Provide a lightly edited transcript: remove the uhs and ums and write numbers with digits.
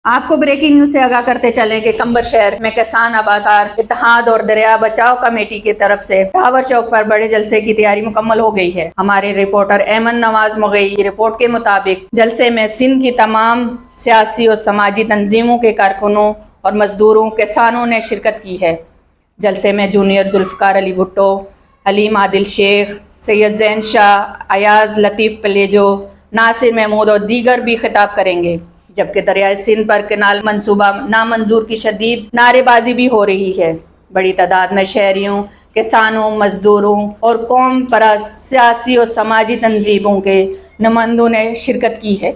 آپ کو breaking news سے آگاہ کرتے چلیں کہ قمبر شہر میں کسان آبادکار اتحاد اور دریا بچائو کمیٹی کی طرف سے ٹاور چوک پر بڑے جلسے کی تیاری مکمل ہو گئی ہے۔ ہمارے رپورٹر ایمن نواز مغئی کی رپورٹ کے مطابق جلسے میں سندھ کی تمام سیاسی اور سماجی تنظیموں کے کارکنوں اور مزدوروں کسانوں نے شرکت کی ہے۔ جلسے میں جونیئر ذوالفقار علی بھٹو، حلیم عادل شیخ، سید زین شاہ، ایاز لطیف پلیجو، ناصر محمود اور دیگر بھی خطاب کریں گے، جبکہ دریائے سندھ پر کینال منصوبہ نامنظور کی شدید نعرے بازی بھی ہو رہی ہے۔ بڑی تعداد میں شہریوں، کسانوں، مزدوروں اور قوم پرست سیاسی اور سماجی تنظیموں کے نمائندوں نے شرکت کی ہے۔